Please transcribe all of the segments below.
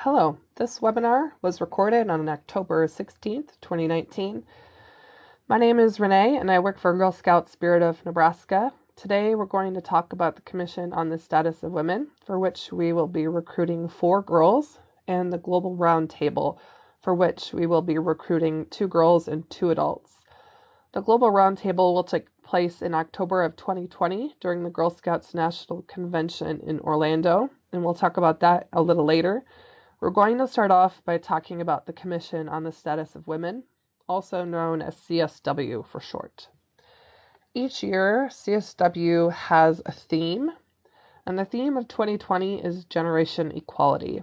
Hello, this webinar was recorded on October 16th, 2019. My name is Renee and I work for Girl Scout Spirit of Nebraska. Today we're going to talk about the Commission on the Status of Women, for which we will be recruiting 4 girls, and the Global Roundtable, for which we will be recruiting 2 girls and 2 adults. The Global Roundtable will take place in October of 2020 during the Girl Scouts National Convention in Orlando, and we'll talk about that a little later. We're going to start off by talking about the Commission on the Status of Women, also known as CSW for short. Each year, CSW has a theme, and the theme of 2020 is Generation Equality.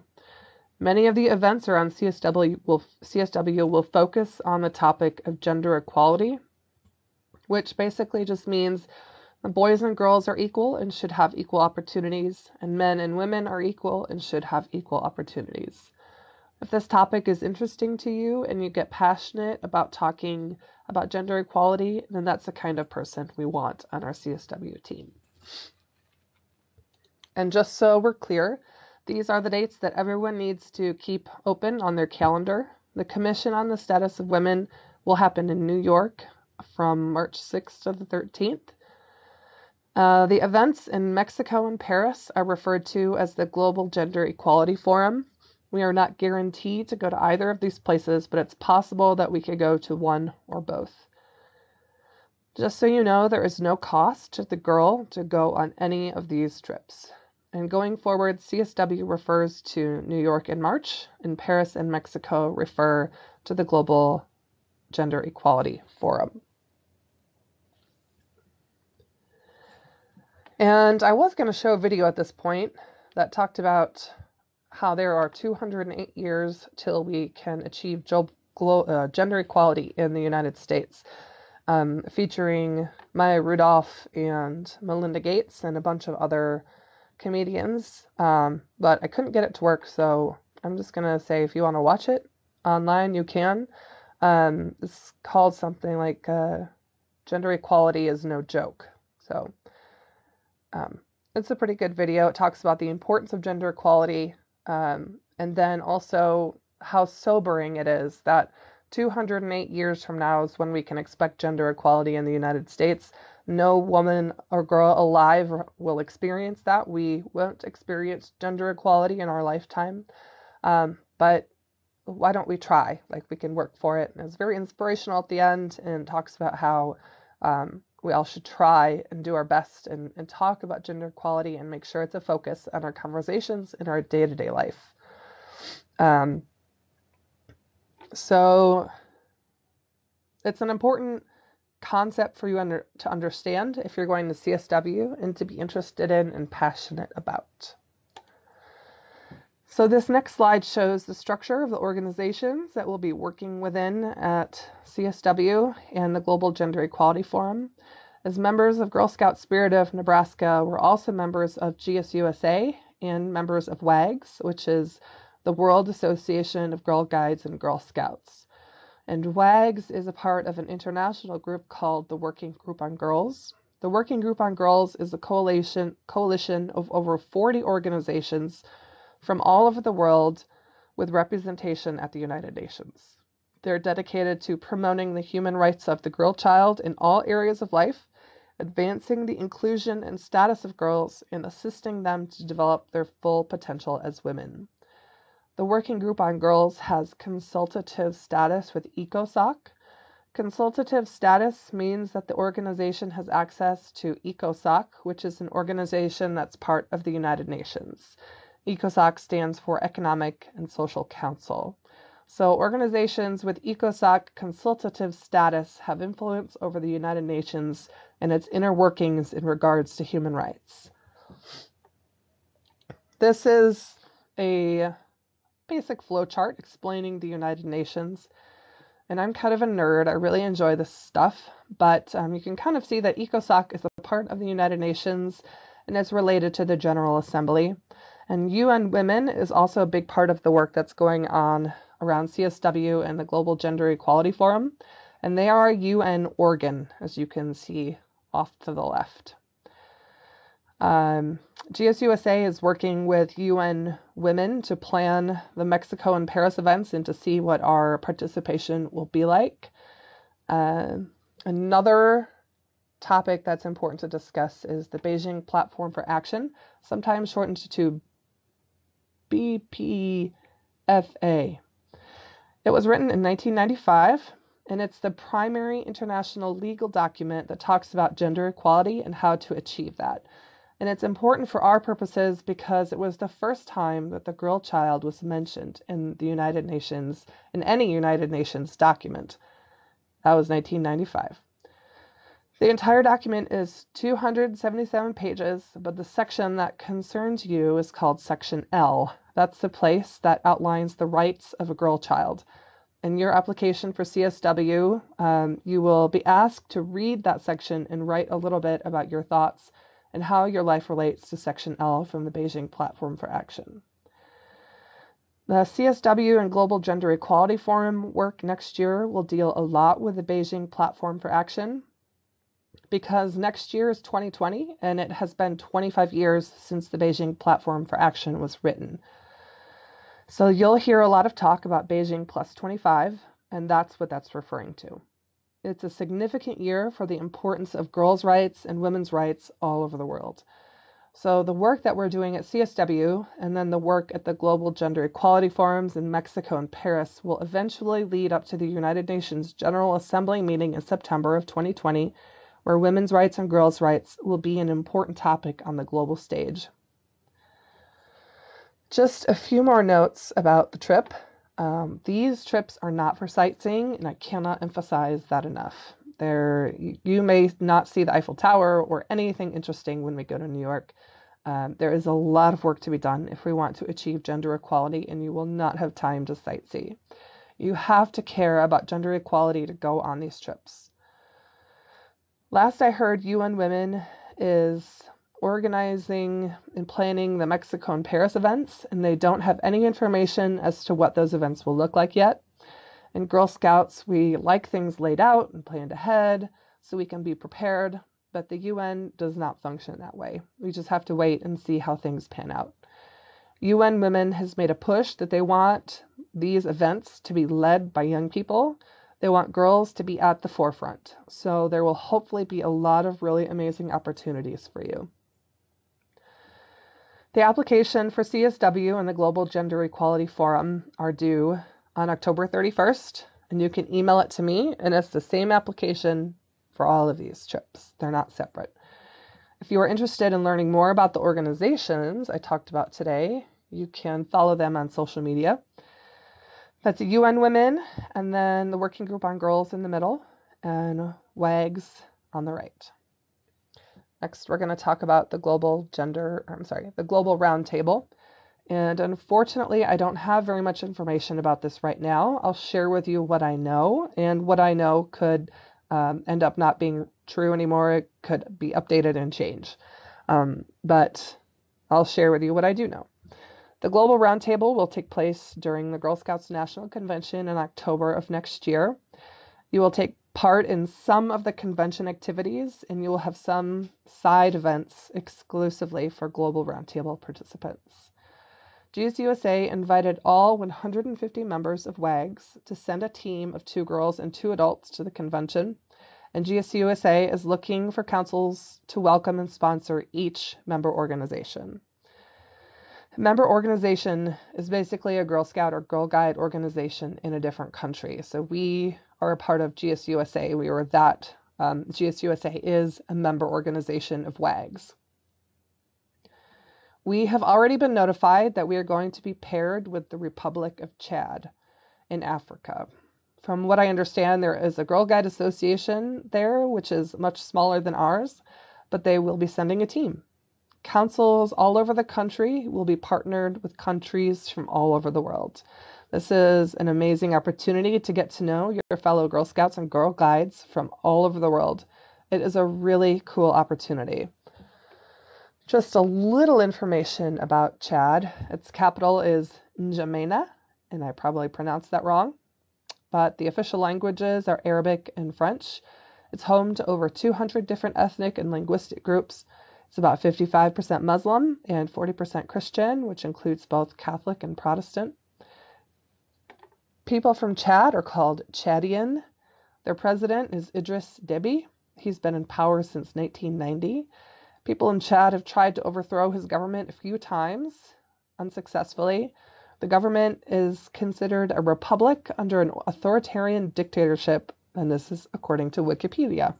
Many of the events around CSW will focus on the topic of gender equality, which basically just means boys and girls are equal and should have equal opportunities, and men and women are equal and should have equal opportunities. If this topic is interesting to you and you get passionate about talking about gender equality, then that's the kind of person we want on our CSW team. And just so we're clear, these are the dates that everyone needs to keep open on their calendar. The Commission on the Status of Women will happen in New York from March 6th to the 13th. The events in Mexico and Paris are referred to as the Global Gender Equality Forum. We are not guaranteed to go to either of these places, but it's possible that we could go to one or both. Just so you know, there is no cost to the girl to go on any of these trips. And going forward, CSW refers to New York in March, and Paris and Mexico refer to the Global Gender Equality Forum. And I was going to show a video at this point that talked about how there are 208 years till we can achieve gender equality in the United States, featuring Maya Rudolph and Melinda Gates and a bunch of other comedians, but I couldn't get it to work, so I'm just going to say if you want to watch it online, you can. It's called something like Gender Equality is No Joke. So it's a pretty good video. It talks about the importance of gender equality, and then also how sobering it is that 208 years from now is when we can expect gender equality in the United States. No woman or girl alive will experience that. We won't experience gender equality in our lifetime, but why don't we try? Like, we can work for it. And it's very inspirational at the end and talks about how we all should try and do our best and talk about gender equality and make sure it's a focus on our conversations in our day-to-day life. So it's an important concept for you to understand if you're going to CSW and to be interested in and passionate about. So this next slide shows the structure of the organizations that we'll be working within at CSW and the Global Gender Equality Forum. As members of Girl Scout Spirit of Nebraska, we're also members of GSUSA and members of WAGS, which is the World Association of Girl Guides and Girl Scouts. And WAGS is a part of an international group called the Working Group on Girls. The Working Group on Girls is a coalition of over 40 organizations from all over the world with representation at the United Nations. They're dedicated to promoting the human rights of the girl child in all areas of life, advancing the inclusion and status of girls, and assisting them to develop their full potential as women. The Working Group on Girls has consultative status with ECOSOC. Consultative status means that the organization has access to ECOSOC, which is an organization that's part of the United Nations. ECOSOC stands for Economic and Social Council. So organizations with ECOSOC consultative status have influence over the United Nations and its inner workings in regards to human rights. This is a basic flowchart explaining the United Nations. And I'm kind of a nerd. I really enjoy this stuff, but you can kind of see that ECOSOC is a part of the United Nations and is related to the General Assembly. And UN Women is also a big part of the work that's going on around CSW and the Global Gender Equality Forum. And they are a UN organ, as you can see off to the left. GSUSA is working with UN Women to plan the Mexico and Paris events and to see what our participation will be like. Another topic that's important to discuss is the Beijing Platform for Action, sometimes shortened to BPFA. It was written in 1995, and it's the primary international legal document that talks about gender equality and how to achieve that. And it's important for our purposes because it was the first time that the girl child was mentioned in the United Nations, in any United Nations document. That was 1995. The entire document is 277 pages, but the section that concerns you is called Section L. That's the place that outlines the rights of a girl child. In your application for CSW, you will be asked to read that section and write a little bit about your thoughts and how your life relates to Section L from the Beijing Platform for Action. The CSW and Global Gender Equality Forum work next year will deal a lot with the Beijing Platform for Action because next year is 2020 and it has been 25 years since the Beijing Platform for Action was written. So you'll hear a lot of talk about Beijing plus 25, and that's what that's referring to. It's a significant year for the importance of girls' rights and women's rights all over the world. So the work that we're doing at CSW and then the work at the Global Gender Equality Forums in Mexico and Paris will eventually lead up to the United Nations General Assembly meeting in September of 2020, where women's rights and girls' rights will be an important topic on the global stage. Just a few more notes about the trip. These trips are not for sightseeing, and I cannot emphasize that enough. You may not see the Eiffel Tower or anything interesting when we go to New York. There is a lot of work to be done if we want to achieve gender equality, and you will not have time to sightsee. You have to care about gender equality to go on these trips. Last I heard, UN Women is organizing and planning the Mexico and Paris events, and they don't have any information as to what those events will look like yet. In Girl Scouts, we like things laid out and planned ahead so we can be prepared, but the UN does not function that way. We just have to wait and see how things pan out. UN Women has made a push that they want these events to be led by young people. They want girls to be at the forefront. So there will hopefully be a lot of really amazing opportunities for you. The application for CSW and the Global Gender Equality Forum are due on October 31st, and you can email it to me, and it's the same application for all of these trips. They're not separate. If you are interested in learning more about the organizations I talked about today, you can follow them on social media. That's UN Women, and then the Working Group on Girls in the middle, and WAGs on the right. Next, we're going to talk about the Global Roundtable. And unfortunately, I don't have very much information about this right now. I'll share with you what I know, and what I know could end up not being true anymore. It could be updated and change. But I'll share with you what I do know. The Global Roundtable will take place during the Girl Scouts National Convention in October of next year. You will take part in some of the convention activities, and you will have some side events exclusively for Global Roundtable participants. GSUSA invited all 150 members of WAGs to send a team of 2 girls and 2 adults to the convention, and GSUSA is looking for councils to welcome and sponsor each member organization. A member organization is basically a Girl Scout or Girl Guide organization in a different country. So we are a part of GSUSA. GSUSA is a member organization of WAGs. We have already been notified that we are going to be paired with the Republic of Chad in Africa. From what I understand, there is a Girl Guide Association there, which is much smaller than ours, but they will be sending a team. Councils all over the country will be partnered with countries from all over the world. This is an amazing opportunity to get to know your fellow Girl Scouts and Girl Guides from all over the world. It is a really cool opportunity. Just a little information about Chad. Its capital is N'Djamena, and I probably pronounced that wrong, but the official languages are Arabic and French. It's home to over 200 different ethnic and linguistic groups. It's about 55% Muslim and 40% Christian, which includes both Catholic and Protestant. People from Chad are called Chadian. Their president is Idris Deby. He's been in power since 1990. People in Chad have tried to overthrow his government a few times, unsuccessfully. The government is considered a republic under an authoritarian dictatorship, and this is according to Wikipedia.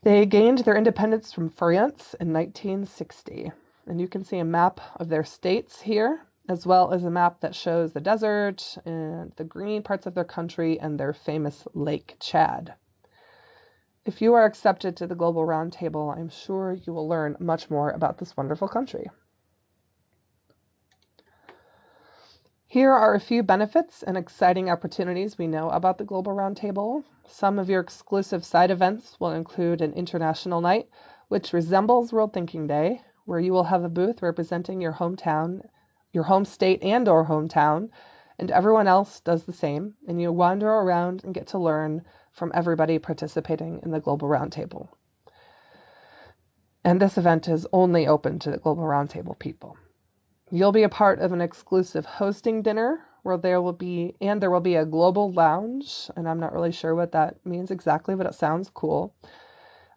They gained their independence from France in 1960, and you can see a map of their states here, as well as a map that shows the desert and the green parts of their country and their famous Lake Chad. If you are accepted to the Global Roundtable, I'm sure you will learn much more about this wonderful country. Here are a few benefits and exciting opportunities we know about the Global Roundtable. Some of your exclusive side events will include an international night, which resembles World Thinking Day, where you will have a booth representing your hometown, your home state and/or hometown, and everyone else does the same, and you wander around and get to learn from everybody participating in the Global Roundtable. And this event is only open to the Global Roundtable people. You'll be a part of an exclusive hosting dinner where there will be a global lounge, and I'm not really sure what that means exactly, but it sounds cool.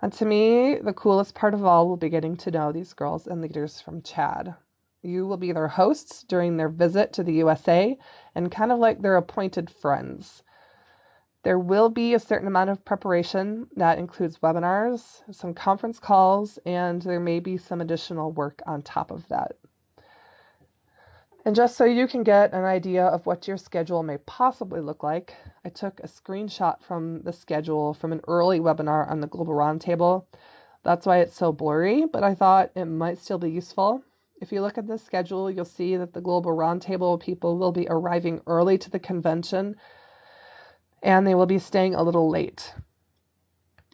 And to me, the coolest part of all will be getting to know these girls and leaders from Chad. You will be their hosts during their visit to the USA and kind of like their appointed friends. There will be a certain amount of preparation that includes webinars, some conference calls, and there may be some additional work on top of that. And just so you can get an idea of what your schedule may possibly look like, I took a screenshot from the schedule from an early webinar on the Global Roundtable. That's why it's so blurry, but I thought it might still be useful. If you look at the schedule, you'll see that the Global Roundtable people will be arriving early to the convention, and they will be staying a little late.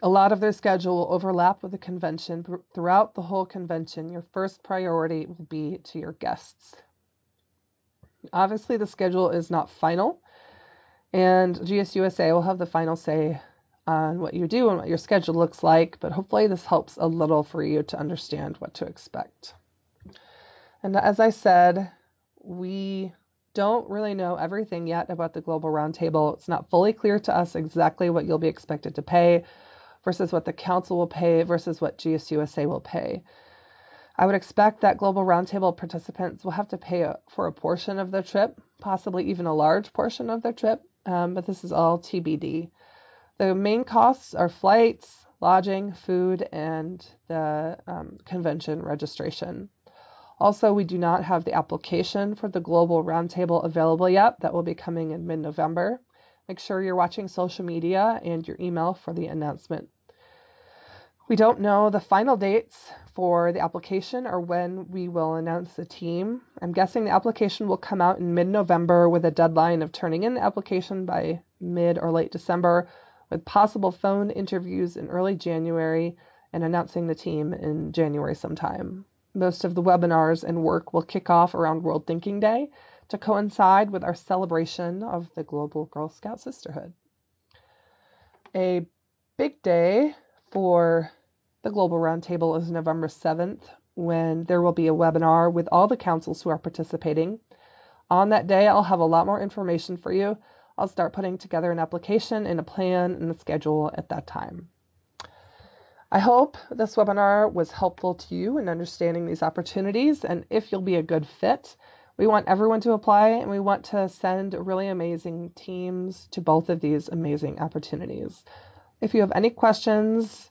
A lot of their schedule will overlap with the convention. Throughout the whole convention, your first priority will be to your guests. Obviously, the schedule is not final, and GSUSA will have the final say on what you do and what your schedule looks like, but hopefully this helps a little for you to understand what to expect. And as I said, we don't really know everything yet about the Global Roundtable. It's not fully clear to us exactly what you'll be expected to pay versus what the council will pay versus what GSUSA will pay. I would expect that Global Roundtable participants will have to pay for a portion of their trip, possibly even a large portion of their trip, but this is all TBD. The main costs are flights, lodging, food, and the convention registration. Also, we do not have the application for the Global Roundtable available yet. That will be coming in mid-November. Make sure you're watching social media and your email for the announcement. We don't know the final dates for the application or when we will announce the team. I'm guessing the application will come out in mid-November with a deadline of turning in the application by mid or late December, with possible phone interviews in early January and announcing the team in January sometime. Most of the webinars and work will kick off around World Thinking Day to coincide with our celebration of the Global Girl Scout Sisterhood. A big day for the Global Roundtable is November 7th, when there will be a webinar with all the councils who are participating. On that day, I'll have a lot more information for you. I'll start putting together an application and a plan and a schedule at that time. I hope this webinar was helpful to you in understanding these opportunities, and if you'll be a good fit. We want everyone to apply, and we want to send really amazing teams to both of these amazing opportunities. If you have any questions,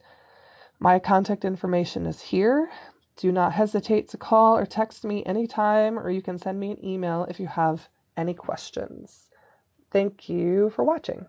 my contact information is here. Do not hesitate to call or text me anytime, or you can send me an email if you have any questions. Thank you for watching.